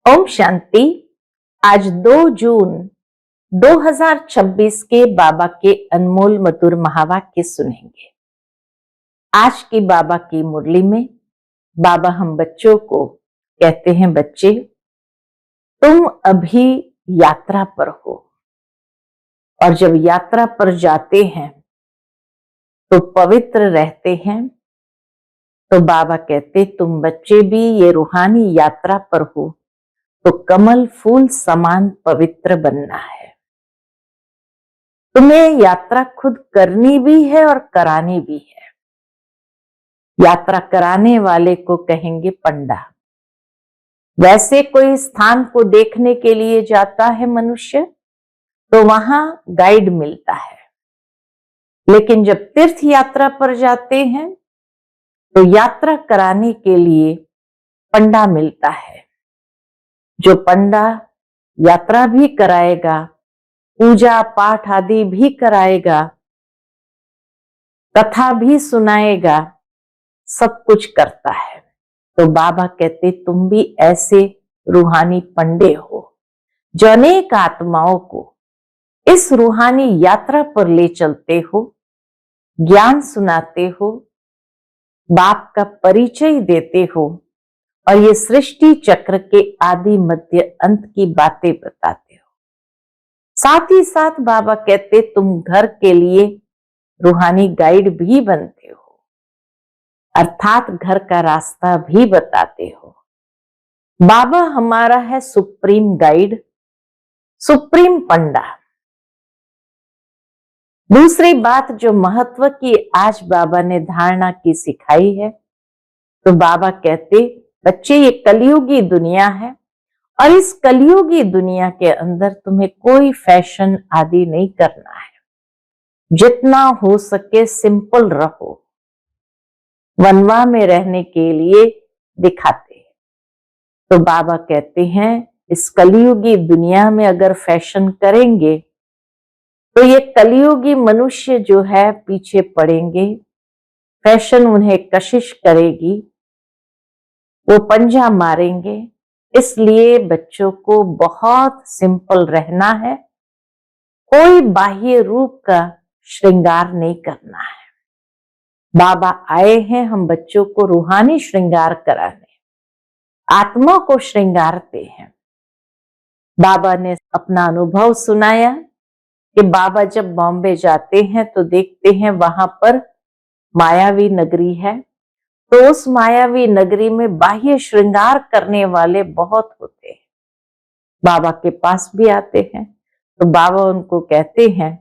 ओम शांति। आज 2 जून 2026 के बाबा के अनमोल मधुर महावाक्य सुनेंगे। आज की बाबा की मुरली में बाबा हम बच्चों को कहते हैं, बच्चे तुम अभी यात्रा पर हो और जब यात्रा पर जाते हैं तो पवित्र रहते हैं। तो बाबा कहते तुम बच्चे भी ये रूहानी यात्रा पर हो तो कमल फूल समान पवित्र बनना है। तुम्हें यात्रा खुद करनी भी है और करानी भी है। यात्रा कराने वाले को कहेंगे पंडा। वैसे कोई स्थान को देखने के लिए जाता है मनुष्य तो वहां गाइड मिलता है, लेकिन जब तीर्थ यात्रा पर जाते हैं तो यात्रा कराने के लिए पंडा मिलता है। जो पंडा यात्रा भी कराएगा, पूजा पाठ आदि भी कराएगा, कथा भी सुनाएगा, सब कुछ करता है। तो बाबा कहते तुम भी ऐसे रूहानी पंडे हो जो अनेक आत्माओं को इस रूहानी यात्रा पर ले चलते हो, ज्ञान सुनाते हो, बाप का परिचय देते हो और ये सृष्टि चक्र के आदि मध्य अंत की बातें बताते हो। साथ ही साथ बाबा कहते तुम घर के लिए रूहानी गाइड भी बनते हो, अर्थात घर का रास्ता भी बताते हो। बाबा हमारा है सुप्रीम गाइड, सुप्रीम पंडा। दूसरी बात जो महत्व की आज बाबा ने धारणा की सिखाई है, तो बाबा कहते बच्चे ये कलयुगी दुनिया है और इस कलयुगी दुनिया के अंदर तुम्हें कोई फैशन आदि नहीं करना है। जितना हो सके सिंपल रहो। वनवा में रहने के लिए दिखाते हैं। तो बाबा कहते हैं इस कलयुगी दुनिया में अगर फैशन करेंगे तो ये कलयुगी मनुष्य जो है पीछे पड़ेंगे, फैशन उन्हें कशिश करेगी, वो पंजा मारेंगे। इसलिए बच्चों को बहुत सिंपल रहना है, कोई बाह्य रूप का श्रृंगार नहीं करना है। बाबा आए हैं हम बच्चों को रूहानी श्रृंगार कराने, आत्मा को श्रृंगारते हैं। बाबा ने अपना अनुभव सुनाया कि बाबा जब बॉम्बे जाते हैं तो देखते हैं वहां पर मायावी नगरी है, तो उस मायावी नगरी में बाह्य श्रृंगार करने वाले बहुत होते हैं। बाबा के पास भी आते हैं तो बाबा उनको कहते हैं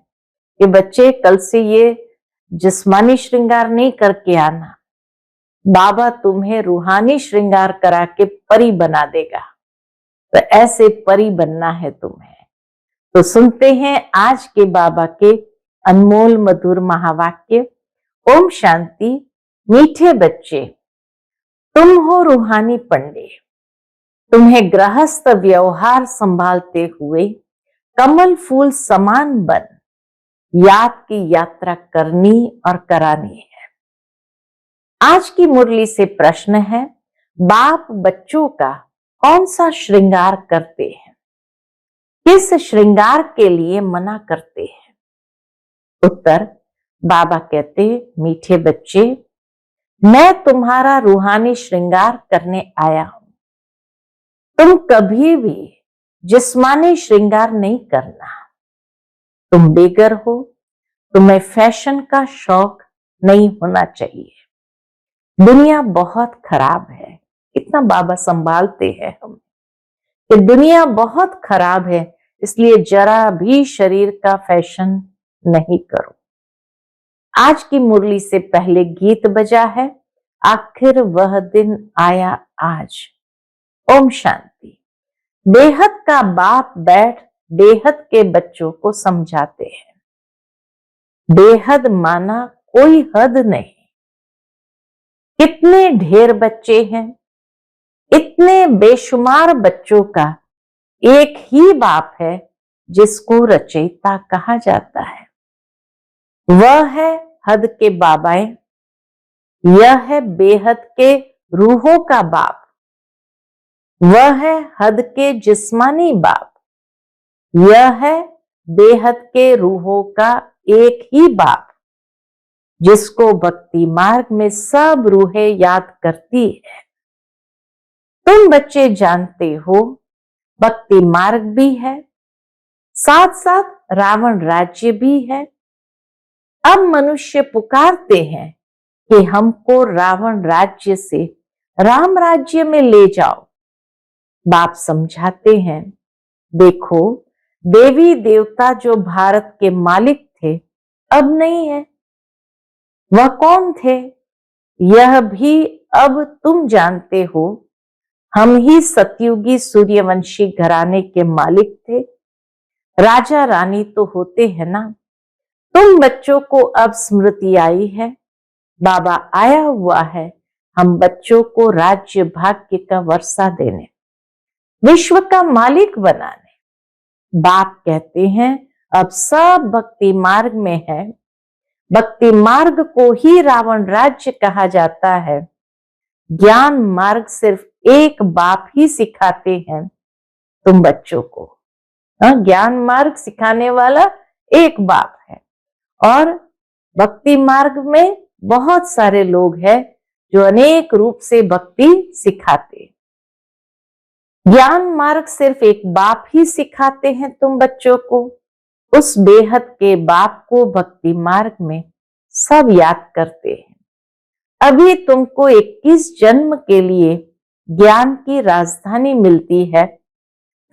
कि बच्चे कल से ये जिस्मानी श्रृंगार नहीं करके आना, बाबा तुम्हें रूहानी श्रृंगार करा के परी बना देगा, तो ऐसे परी बनना है तुम्हें। तो सुनते हैं आज के बाबा के अनमोल मधुर महावाक्य। ओम शांति। मीठे बच्चे, तुम हो रूहानी पंडे। तुम्हें गृहस्थ व्यवहार संभालते हुए कमल फूल समान बन याद की यात्रा करनी और करानी है। आज की मुरली से प्रश्न है, बाप बच्चों का कौन सा श्रृंगार करते हैं, किस श्रृंगार के लिए मना करते हैं? उत्तर, बाबा कहते मीठे बच्चे, मैं तुम्हारा रूहानी श्रृंगार करने आया हूं। तुम कभी भी जिस्मानी श्रृंगार नहीं करना। तुम बेगर हो, तुम्हें फैशन का शौक नहीं होना चाहिए। दुनिया बहुत खराब है, कितना बाबा संभालते हैं हम कि दुनिया बहुत खराब है, इसलिए जरा भी शरीर का फैशन नहीं करो। आज की मुरली से पहले गीत बजा है, आखिर वह दिन आया आज। ओम शांति। बेहद का बाप बैठ बेहद के बच्चों को समझाते हैं। बेहद माना कोई हद नहीं। कितने ढेर बच्चे हैं, इतने बेशुमार बच्चों का एक ही बाप है जिसको रचयिता कहा जाता है। वह है हद के बाबाएं, यह है बेहद के रूहों का बाप। वह है हद के जिस्मानी बाप, यह है बेहद के रूहों का एक ही बाप, जिसको भक्ति मार्ग में सब रूहें याद करती है। तुम बच्चे जानते हो भक्ति मार्ग भी है, साथ साथ रावण राज्य भी है। अब मनुष्य पुकारते हैं कि हमको रावण राज्य से राम राज्य में ले जाओ। बाप समझाते हैं, देखो देवी देवता जो भारत के मालिक थे अब नहीं है। वह कौन थे यह भी अब तुम जानते हो। हम ही सतयुगी सूर्यवंशी घराने के मालिक थे। राजा रानी तो होते हैं ना। तुम बच्चों को अब स्मृति आई है, बाबा आया हुआ है हम बच्चों को राज्य भाग्य का वर्षा देने, विश्व का मालिक बनाने। बाप कहते हैं अब सब भक्ति मार्ग में है। भक्ति मार्ग को ही रावण राज्य कहा जाता है। ज्ञान मार्ग सिर्फ एक बाप ही सिखाते हैं तुम बच्चों को। ज्ञान मार्ग सिखाने वाला एक बाप है और भक्ति मार्ग में बहुत सारे लोग हैं जो अनेक रूप से भक्ति सिखाते। ज्ञान मार्ग सिर्फ एक बाप ही सिखाते हैं तुम बच्चों को। उस बेहद के बाप को भक्ति मार्ग में सब याद करते हैं। अभी तुमको 21 जन्म के लिए ज्ञान की राजधानी मिलती है,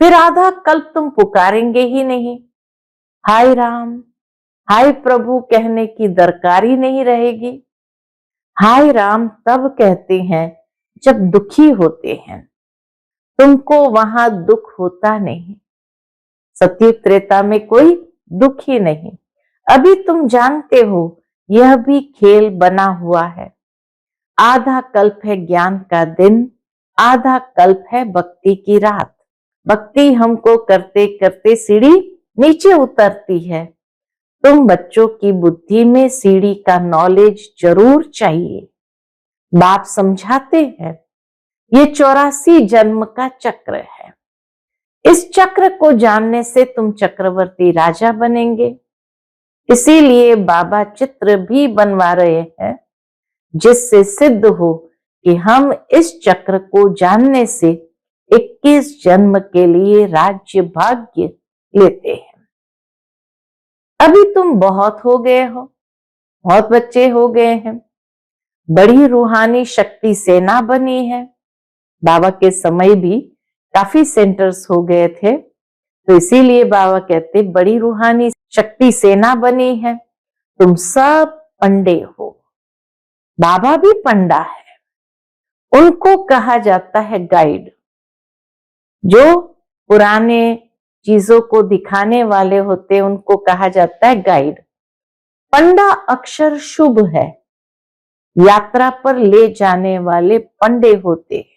फिर आधा कल्प तुम पुकारेंगे ही नहीं। हाय राम, हाय प्रभु कहने की दरकार ही नहीं रहेगी। हाय राम तब कहते हैं जब दुखी होते हैं। तुमको वहां दुख होता नहीं। सत्युग त्रेता में कोई दुख ही नहीं। अभी तुम जानते हो यह भी खेल बना हुआ है। आधा कल्प है ज्ञान का दिन, आधा कल्प है भक्ति की रात। भक्ति हमको करते करते सीढ़ी नीचे उतरती है। तुम बच्चों की बुद्धि में सीढ़ी का नॉलेज जरूर चाहिए। बाप समझाते हैं ये 84 जन्म का चक्र है। इस चक्र को जानने से तुम चक्रवर्ती राजा बनेंगे। इसीलिए बाबा चित्र भी बनवा रहे हैं जिससे सिद्ध हो कि हम इस चक्र को जानने से 21 जन्म के लिए राज्य भाग्य लेते हैं। अभी तुम बहुत हो गए हो, बहुत बच्चे हो गए हैं। बड़ी रूहानी शक्ति सेना बनी है। बाबा के समय भी काफी सेंटर्स हो गए थे, तो इसीलिए बाबा कहते बड़ी रूहानी शक्ति सेना बनी है। तुम सब पंडे हो। बाबा भी पंडा है। उनको कहा जाता है गाइड, जो पुराने चीजों को दिखाने वाले होते उनको कहा जाता है गाइड। पंडा अक्षर शुभ है। यात्रा पर ले जाने वाले पंडे होते हैं।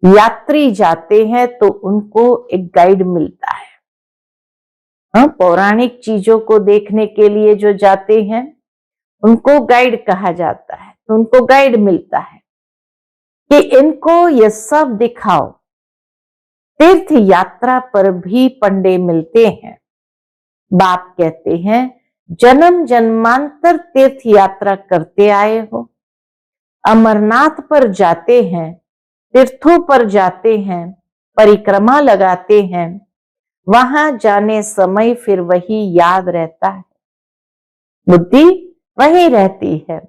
यात्री जाते हैं तो उनको एक गाइड मिलता है। पौराणिक चीजों को देखने के लिए जो जाते हैं उनको गाइड कहा जाता है। तो उनको गाइड मिलता है कि इनको ये सब दिखाओ। तीर्थ यात्रा पर भी पंडे मिलते हैं। बाप कहते हैं जन्म जन्मांतर तीर्थ यात्रा करते आए हो। अमरनाथ पर जाते हैं, तीर्थों पर जाते हैं, परिक्रमा लगाते हैं। वहां जाने समय फिर वही याद रहता है। बुद्धि वही रहती है।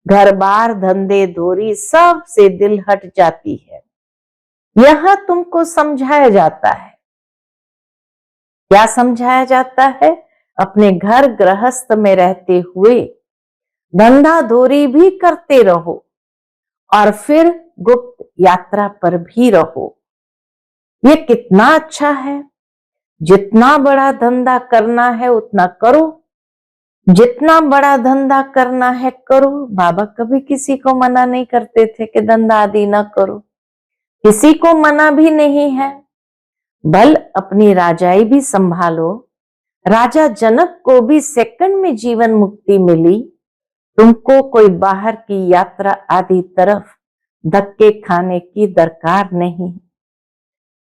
घर बार धंधे धोरी सब से दिल हट जाती है। यहां तुमको समझाया जाता है। क्या समझाया जाता है? अपने घर गृहस्थ में रहते हुए धंधा धोरी भी करते रहो और फिर गुप्त यात्रा पर भी रहो। ये कितना अच्छा है। जितना बड़ा धंधा करना है उतना करो, जितना बड़ा धंधा करना है करो। बाबा कभी किसी को मना नहीं करते थे कि धंधा आदि ना करो। किसी को मना भी नहीं है। बल अपनी राजाई भी संभालो। राजा जनक को भी सेकंड में जीवन मुक्ति मिली। तुमको कोई बाहर की यात्रा आदि तरफ धक्के खाने की दरकार नहीं।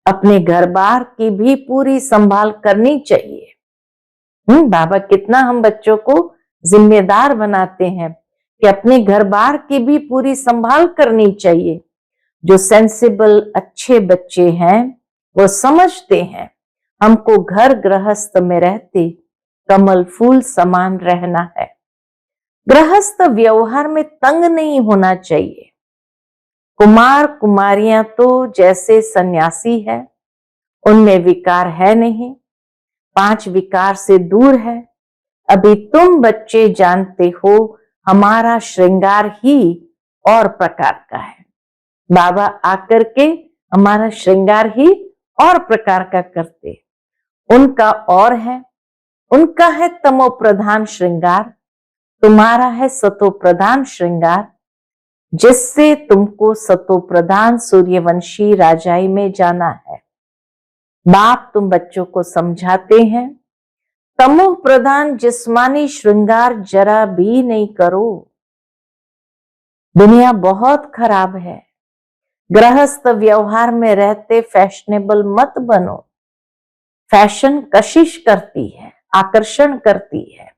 अपने घर बार की भी पूरी संभाल करनी चाहिए। बाबा कितना हम बच्चों को जिम्मेदार बनाते हैं कि अपने घर बार की भी पूरी संभाल करनी चाहिए। जो सेंसिबल अच्छे बच्चे हैं वो समझते हैं हमको घर गृहस्थ में रहते कमल फूल समान रहना है। गृहस्थ व्यवहार में तंग नहीं होना चाहिए। कुमार कुमारियां तो जैसे सन्यासी है, उनमें विकार है नहीं, 5 विकार से दूर है। अभी तुम बच्चे जानते हो हमारा श्रृंगार ही और प्रकार का है। बाबा आकर के हमारा श्रृंगार ही और प्रकार का करते, उनका और है। उनका है तमो प्रधान श्रृंगार, तुम्हारा है सतो प्रधान श्रृंगार, जिससे तुमको सतो प्रधान सूर्यवंशी राजाई में जाना है। बाप तुम बच्चों को समझाते हैं तमो प्रधान जिस्मानी श्रृंगार जरा भी नहीं करो। दुनिया बहुत खराब है। गृहस्थ व्यवहार में रहते फैशनेबल मत बनो। फैशन कशिश करती है, आकर्षण करती है।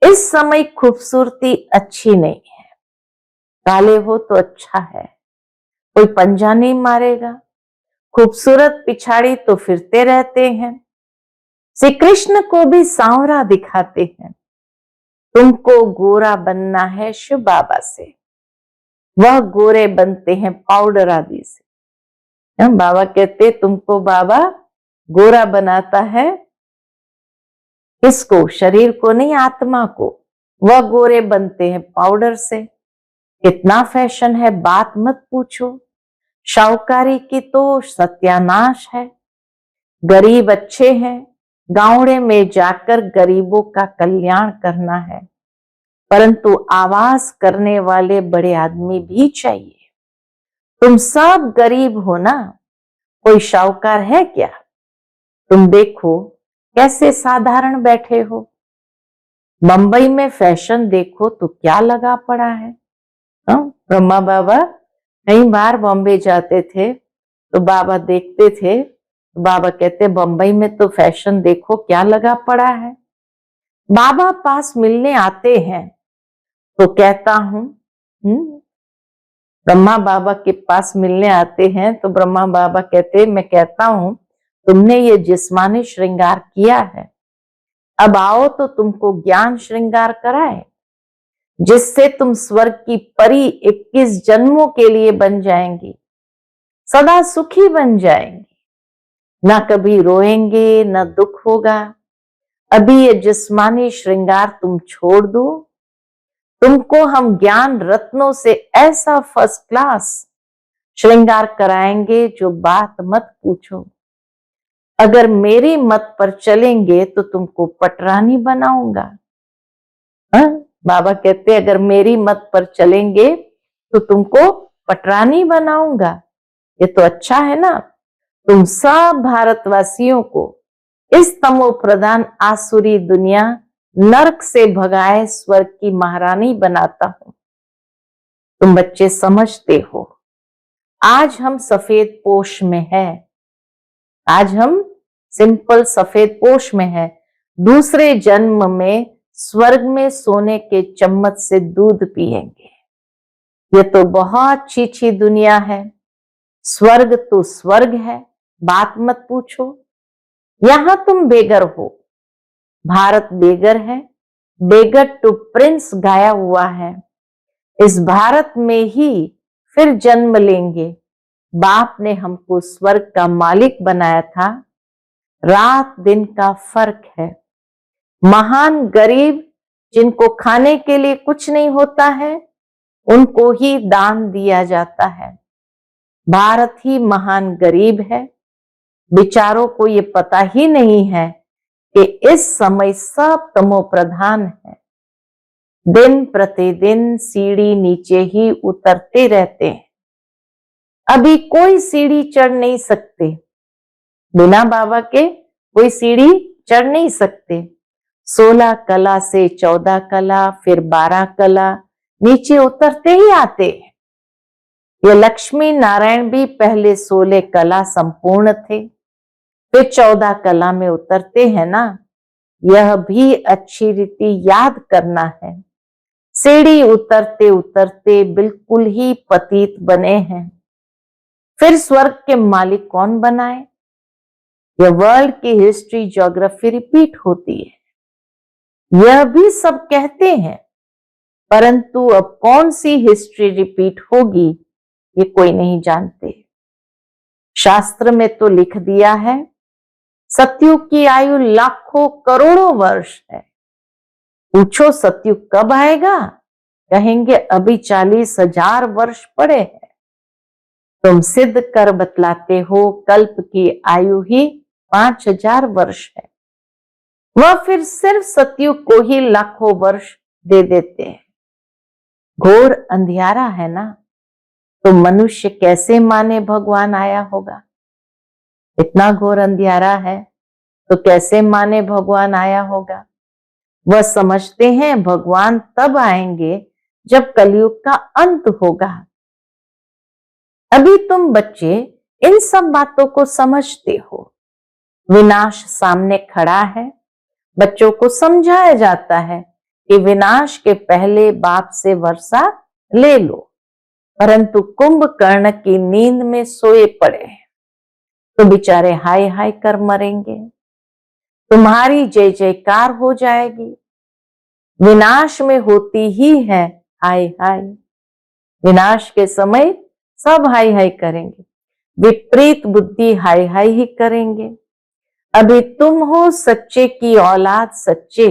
इस समय खूबसूरती अच्छी नहीं है। काले हो तो अच्छा है, कोई पंजा नहीं मारेगा। खूबसूरत पिछाड़ी तो फिरते रहते हैं। श्री कृष्ण को भी सांवरा दिखाते हैं। तुमको गोरा बनना है शिव बाबा से, वह गोरे बनते हैं पाउडर आदि से। बाबा कहते तुमको बाबा गोरा बनाता है, किसको? शरीर को नहीं, आत्मा को। वह गोरे बनते हैं पाउडर से। कितना फैशन है, बात मत पूछो। शाहूकारी की तो सत्यानाश है। गरीब अच्छे हैं, गांवड़े में जाकर गरीबों का कल्याण करना है, परंतु आवाज करने वाले बड़े आदमी भी चाहिए। तुम सब गरीब हो ना, कोई शाहूकार है क्या? तुम देखो कैसे साधारण बैठे हो। बंबई में फैशन देखो तो क्या लगा पड़ा है। ब्रह्मा बाबा कई बार बॉम्बे जाते थे तो बाबा देखते थे, तो बाबा कहते बंबई में तो फैशन देखो क्या लगा पड़ा है। बाबा पास मिलने आते हैं तो कहता हूं, ब्रह्मा बाबा के पास मिलने आते हैं तो ब्रह्मा बाबा कहते मैं कहता हूं तुमने ये जिस्मानी श्रृंगार किया है, अब आओ तो तुमको ज्ञान श्रृंगार कराए, जिससे तुम स्वर्ग की परी 21 जन्मों के लिए बन जाएंगी, सदा सुखी बन जाएंगी, ना कभी रोएंगे ना दुख होगा। अभी ये जिस्मानी श्रृंगार तुम छोड़ दो, तुमको हम ज्ञान रत्नों से ऐसा फर्स्ट क्लास श्रृंगार कराएंगे जो बात मत पूछो। अगर मेरी मत पर चलेंगे तो तुमको पटरानी बनाऊंगा। बाबा कहते अगर मेरी मत पर चलेंगे तो तुमको पटरानी बनाऊंगा। ये तो अच्छा है ना। तुम सब भारतवासियों को इस तमो प्रधान आसुरी दुनिया नरक से भगाए स्वर्ग की महारानी बनाता हूं। तुम बच्चे समझते हो, आज हम सफेद पोश में है, आज हम सिंपल सफेद पोश में है। दूसरे जन्म में स्वर्ग में सोने के चम्मच से दूध पिएंगे। ये तो बहुत छीछी दुनिया है। स्वर्ग तो स्वर्ग है, बात मत पूछो। यहां तुम बेगर हो, भारत बेगर है। बेगर टू प्रिंस गाया हुआ है। इस भारत में ही फिर जन्म लेंगे। बाप ने हमको स्वर्ग का मालिक बनाया था। रात दिन का फर्क है। महान गरीब जिनको खाने के लिए कुछ नहीं होता है, उनको ही दान दिया जाता है। भारत ही महान गरीब है। बेचारों को ये पता ही नहीं है कि इस समय सब तमो प्रधान है। दिन प्रतिदिन सीढ़ी नीचे ही उतरते रहते हैं। अभी कोई सीढ़ी चढ़ नहीं सकते, बिना बाबा के कोई सीढ़ी चढ़ नहीं सकते। 16 कला से 14 कला, फिर 12 कला, नीचे उतरते ही आते हैं। ये लक्ष्मी नारायण भी पहले 16 कला संपूर्ण थे, वे 14 कला में उतरते हैं ना। यह भी अच्छी रीति याद करना है। सीढ़ी उतरते उतरते बिल्कुल ही पतित बने हैं, फिर स्वर्ग के मालिक कौन बनाए? यह वर्ल्ड की हिस्ट्री ज्योग्राफी रिपीट होती है। यह भी सब कहते हैं, परंतु अब कौन सी हिस्ट्री रिपीट होगी ये कोई नहीं जानते। शास्त्र में तो लिख दिया है सतयुग की आयु लाखों करोड़ों वर्ष है। पूछो सतयुग कब आएगा? कहेंगे अभी 40,000 वर्ष पड़े हैं। तुम सिद्ध कर बतलाते हो कल्प की आयु ही 5,000 वर्ष है। वह फिर सिर्फ सतयुग को ही लाखों वर्ष दे देते हैं। घोर अंधियारा है ना, तो मनुष्य कैसे माने भगवान आया होगा? इतना घोर अंधियारा है तो कैसे माने भगवान आया होगा? वह समझते हैं भगवान तब आएंगे जब कलयुग का अंत होगा। अभी तुम बच्चे इन सब बातों को समझते हो। विनाश सामने खड़ा है, बच्चों को समझाया जाता है कि विनाश के पहले बाप से वर्षा ले लो, परंतु कुंभकर्ण की नींद में सोए पड़े हैं तो बेचारे हाय हाय कर मरेंगे। तुम्हारी जय जयकार हो जाएगी। विनाश में होती ही है हाय हाय। विनाश के समय सब हाय हाय करेंगे, विपरीत बुद्धि हाय हाय ही करेंगे। अभी तुम हो सच्चे की औलाद सच्चे,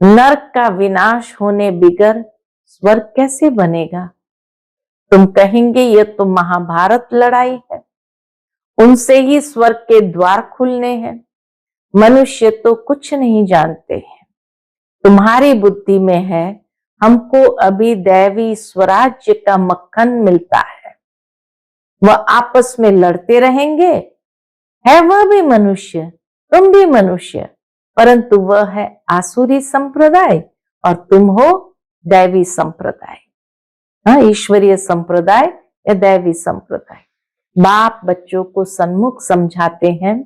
नरक का विनाश होने बिगर स्वर्ग कैसे बनेगा? तुम कहेंगे यह तो महाभारत लड़ाई है, उनसे ही स्वर्ग के द्वार खुलने हैं। मनुष्य तो कुछ नहीं जानते हैं। तुम्हारी बुद्धि में है हमको अभी दैवी स्वराज्य का मक्खन मिलता है। वह आपस में लड़ते रहेंगे। है वह भी मनुष्य, तुम भी मनुष्य, परंतु वह है आसुरी संप्रदाय और तुम हो दैवी संप्रदाय। हाँ, ईश्वरीय संप्रदाय या दैवी संप्रदाय। बाप बच्चों को सन्मुख समझाते हैं।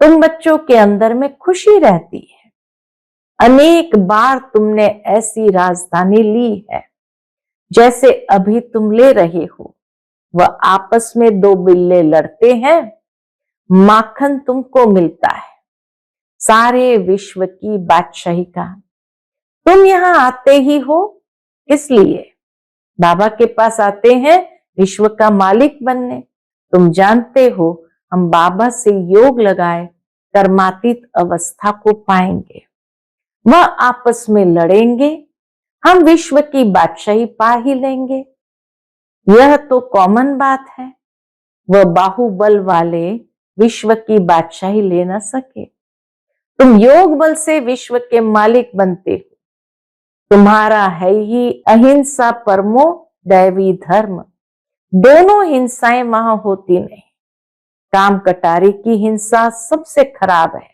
तुम बच्चों के अंदर में खुशी रहती है। अनेक बार तुमने ऐसी राजधानी ली है जैसे अभी तुम ले रहे हो। वह आपस में दो बिल्ले लड़ते हैं, माखन तुमको मिलता है सारे विश्व की बादशाही का। तुम यहां आते ही हो इसलिए बाबा के पास आते हैं विश्व का मालिक बनने। तुम जानते हो हम बाबा से योग लगाए कर्मातीत अवस्था को पाएंगे। वह आपस में लड़ेंगे, हम विश्व की बादशाही पा ही लेंगे। यह तो कॉमन बात है। वह बाहुबल वाले विश्व की बादशाही ले न सके। तुम योग बल से विश्व के मालिक बनते हो। तुम्हारा है ही अहिंसा परमो दैवी धर्म। दोनों हिंसाएं वहां होती नहीं। काम कटारी की हिंसा सबसे खराब है,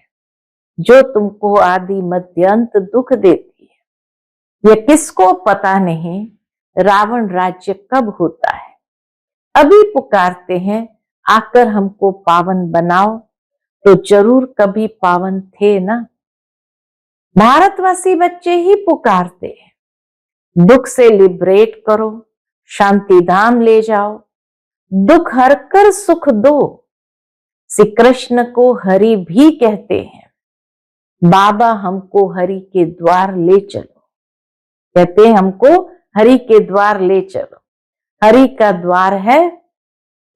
जो तुमको आदि मध्य अंत दुख देती है। यह किसको पता नहीं रावण राज्य कब होता है। अभी पुकारते हैं आकर हमको पावन बनाओ, तो जरूर कभी पावन थे ना। भारतवासी बच्चे ही पुकारते हैं दुख से लिबरेट करो, शांति धाम ले जाओ, दुख हर कर सुख दो। श्री कृष्ण को हरि भी कहते हैं। बाबा हमको हरि के द्वार ले चलो, कहते हैं हमको हरि के द्वार ले चलो। हरि का द्वार है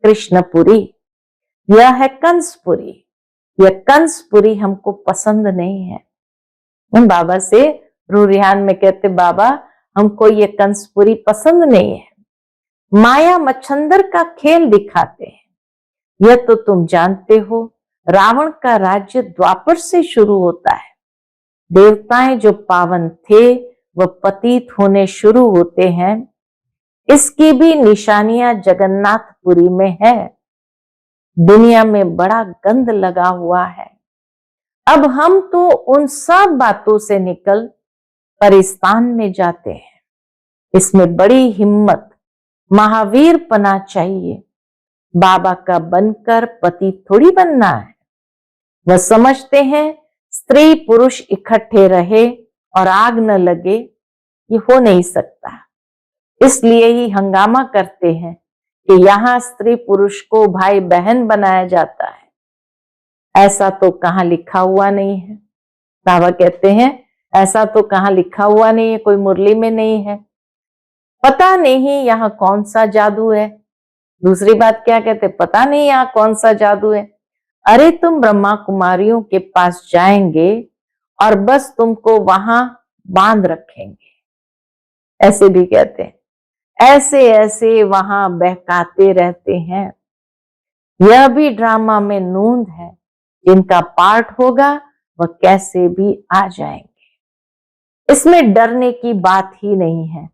कृष्णपुरी, यह है कंसपुरी। यह कंसपुरी हमको पसंद नहीं है। हम बाबा से रूरिहान में कहते बाबा हमको ये कंसपुरी पसंद नहीं है। माया मच्छंदर का खेल दिखाते हैं। यह तो तुम जानते हो रावण का राज्य द्वापर से शुरू होता है। देवताएं जो पावन थे वह पतित होने शुरू होते हैं। इसकी भी निशानियां जगन्नाथपुरी में है। दुनिया में बड़ा गंध लगा हुआ है। अब हम तो उन सब बातों से निकल परिस्तान में जाते हैं। इसमें बड़ी हिम्मत महावीर पना चाहिए। बाबा का बनकर पति थोड़ी बनना है। वह समझते हैं स्त्री पुरुष इकट्ठे रहे और आग न लगे, ये हो नहीं सकता। इसलिए ही हंगामा करते हैं कि यहाँ स्त्री पुरुष को भाई बहन बनाया जाता है। ऐसा तो कहाँ लिखा हुआ नहीं है। बाबा कहते हैं ऐसा तो कहाँ लिखा हुआ नहीं है, कोई मुरली में नहीं है। पता नहीं यहाँ कौन सा जादू है। दूसरी बात क्या कहते, पता नहीं यहाँ कौन सा जादू है। अरे तुम ब्रह्मा कुमारियों के पास जाएंगे और बस तुमको वहां बांध रखेंगे, ऐसे भी कहते हैं। ऐसे ऐसे वहां बहकाते रहते हैं। यह भी ड्रामा में नूंद है, जिनका पार्ट होगा वह कैसे भी आ जाएंगे। इसमें डरने की बात ही नहीं है।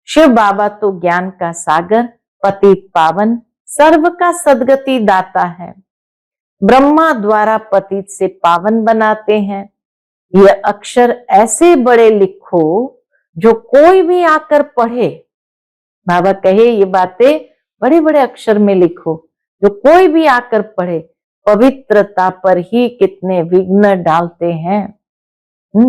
शिव बाबा तो ज्ञान का सागर, पतित पावन, सर्व का सदगति दाता है। ब्रह्मा द्वारा पतित से पावन बनाते हैं। यह अक्षर ऐसे बड़े लिखो जो कोई भी आकर पढ़े। बाबा कहे ये बातें बड़े बड़े अक्षर में लिखो जो कोई भी आकर पढ़े। पवित्रता पर ही कितने विघ्न डालते हैं।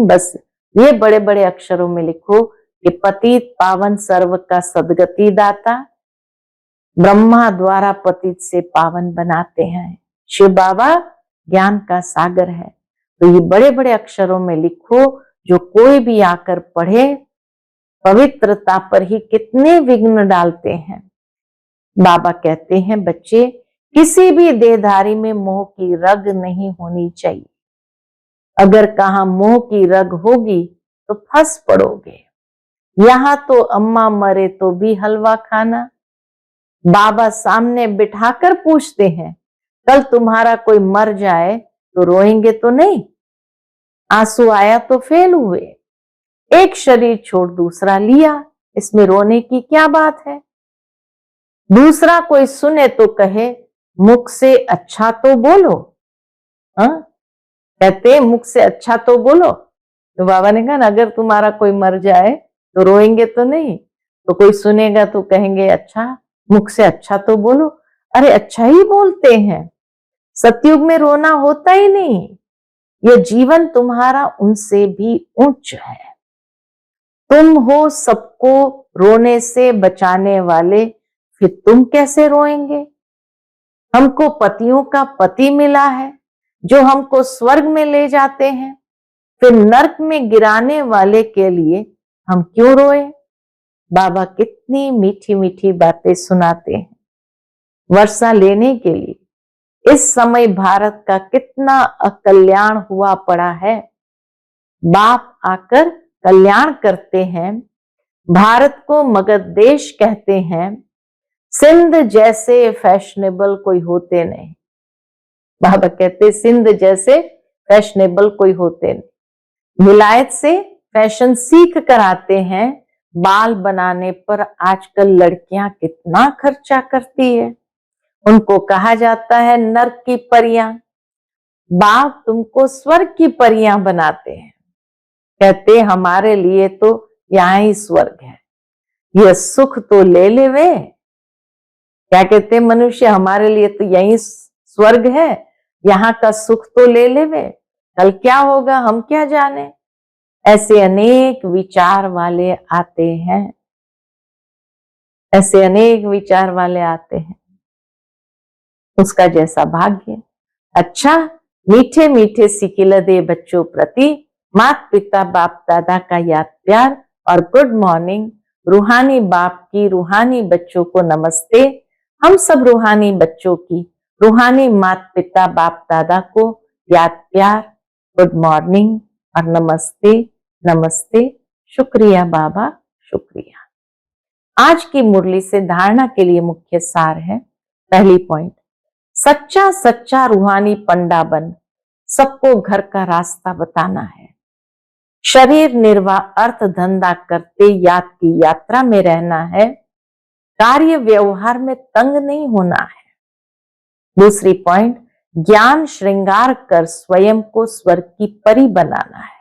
बस ये बड़े बड़े अक्षरों में लिखो कि पतित पावन, सर्व का सदगति दाता, ब्रह्मा द्वारा पतित से पावन बनाते हैं। शिव बाबा ज्ञान का सागर है। तो ये बड़े बड़े अक्षरों में लिखो जो कोई भी आकर पढ़े। पवित्रता पर ही कितने विघ्न डालते हैं। बाबा कहते हैं बच्चे, किसी भी देहधारी में मोह की रग नहीं होनी चाहिए। अगर कहा मोह की रग होगी तो फंस पड़ोगे। यहां तो अम्मा मरे तो भी हलवा खाना। बाबा सामने बिठाकर पूछते हैं, कल तुम्हारा कोई मर जाए तो रोएंगे तो नहीं? आंसू आया तो फेल हुए। एक शरीर छोड़ दूसरा लिया, इसमें रोने की क्या बात है? दूसरा कोई सुने तो कहे मुख से अच्छा तो बोलो। कहते मुख से अच्छा तो बोलो। तो बाबा ने कहा ना, अगर तुम्हारा कोई मर जाए तो रोएंगे तो नहीं, तो कोई सुनेगा तो कहेंगे अच्छा, मुख से अच्छा तो बोलो। अरे अच्छा ही बोलते हैं। सतयुग में रोना होता ही नहीं। यह जीवन तुम्हारा उनसे भी उच्च है। तुम हो सबको रोने से बचाने वाले, फिर तुम कैसे रोएंगे? हमको पतियों का पति मिला है जो हमको स्वर्ग में ले जाते हैं, फिर नरक में गिराने वाले के लिए हम क्यों रोए? बाबा कितनी मीठी मीठी बातें सुनाते हैं। वर्षा लेने के लिए इस समय भारत का कितना अकल्याण हुआ पड़ा है। बाप आकर कल्याण करते हैं। भारत को मगध देश कहते हैं। सिंध जैसे फैशनेबल कोई होते नहीं। बाबा कहते सिंध जैसे फैशनेबल कोई होते नहीं। विलायत से फैशन सीख कर आते हैं। बाल बनाने पर आजकल लड़कियां कितना खर्चा करती है। उनको कहा जाता है नर्क की परियां। बाप तुमको स्वर्ग की परियां बनाते हैं। कहते हमारे लिए तो यहाँ ही स्वर्ग है, यह सुख तो ले ले वे। क्या कहते मनुष्य, हमारे लिए तो यही स्वर्ग है, यहाँ का सुख तो ले ले वे, कल क्या होगा हम क्या जाने। ऐसे अनेक विचार वाले आते हैं। ऐसे अनेक विचार वाले आते हैं। उसका जैसा भाग्य। अच्छा, मीठे मीठे सिकिल दे बच्चों प्रति माता पिता बाप दादा का याद प्यार और गुड मॉर्निंग। रूहानी बाप की रूहानी बच्चों को नमस्ते। हम सब रूहानी बच्चों की रूहानी माता पिता बाप दादा को याद प्यार, गुड मॉर्निंग और नमस्ते नमस्ते। शुक्रिया बाबा, शुक्रिया। आज की मुरली से धारणा के लिए मुख्य सार है। पहली पॉइंट, सच्चा सच्चा रूहानी पंडा बन सबको घर का रास्ता बताना है। शरीर निर्वाह अर्थ धंधा करते याद की यात्रा में रहना है। कार्य व्यवहार में तंग नहीं होना है। दूसरी पॉइंट, ज्ञान श्रृंगार कर स्वयं को स्वर्ग की परी बनाना है।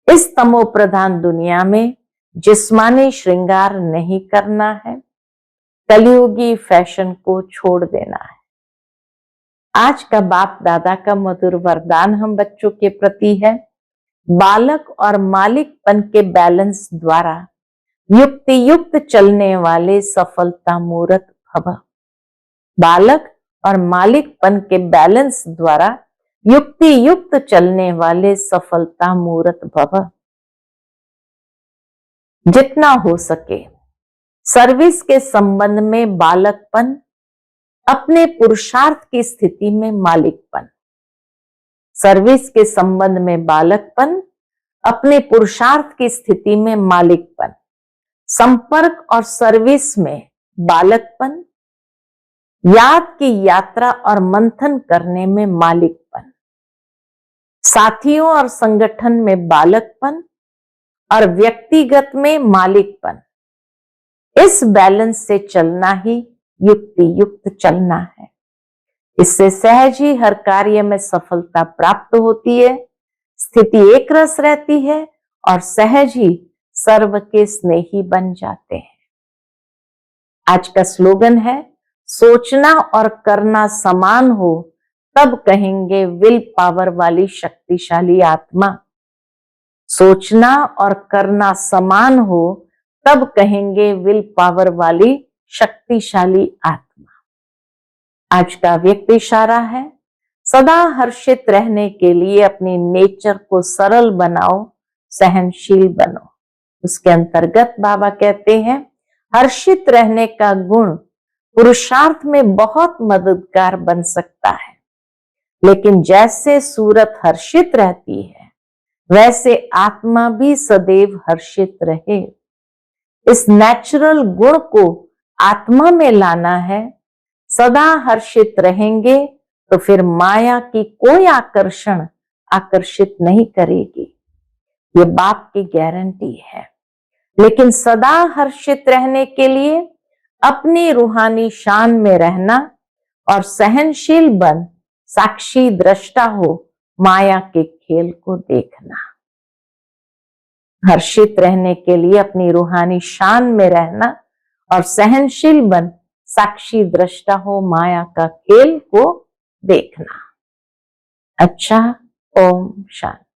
इस तमो प्रधान दुनिया में जिस्मानी श्रृंगार नहीं करना है। कलयुगी फैशन को छोड़ देना है। आज का बाप दादा का मधुर वरदान हम बच्चों के प्रति है, बालक और मालिकपन के बैलेंस द्वारा युक्ति युक्त चलने वाले सफलता मूर्त भव। बालक और मालिकपन के बैलेंस द्वारा युक्ति युक्त चलने वाले सफलता मूर्त भव। जितना हो सके सर्विस के संबंध में बालकपन, अपने पुरुषार्थ की स्थिति में मालिकपन। सर्विस के संबंध में बालकपन, अपने पुरुषार्थ की स्थिति में मालिकपन। संपर्क और सर्विस में बालकपन, याद की यात्रा और मंथन करने में मालिकपन। साथियों और संगठन में बालकपन और व्यक्तिगत में मालिकपन। इस बैलेंस से चलना ही युक्ति युक्त चलना है। इससे सहज ही हर कार्य में सफलता प्राप्त होती है, स्थिति एक रस रहती है और सहज ही सर्व के स्नेही बन जाते हैं। आज का स्लोगन है, सोचना और करना समान हो तब कहेंगे विल पावर वाली शक्तिशाली आत्मा। सोचना और करना समान हो तब कहेंगे विल पावर वाली शक्तिशाली आत्मा। आज का व्यक्ति इशारा है, सदा हर्षित रहने के लिए अपनी नेचर को सरल बनाओ, सहनशील बनो। उसके अंतर्गत बाबा कहते हैं, हर्षित रहने का गुण पुरुषार्थ में बहुत मददगार बन सकता है, लेकिन जैसे सूरत हर्षित रहती है वैसे आत्मा भी सदैव हर्षित रहे। इस नेचुरल गुण को आत्मा में लाना है। सदा हर्षित रहेंगे तो फिर माया की कोई आकर्षण आकर्षित नहीं करेगी, ये बाप की गारंटी है। लेकिन सदा हर्षित रहने के लिए अपनी रूहानी शान में रहना और सहनशील बन साक्षी दृष्टा हो माया के खेल को देखना। हर्षित रहने के लिए अपनी रूहानी शान में रहना और सहनशील बन साक्षी दृष्टा हो माया का खेल को देखना। अच्छा, ओम शांति।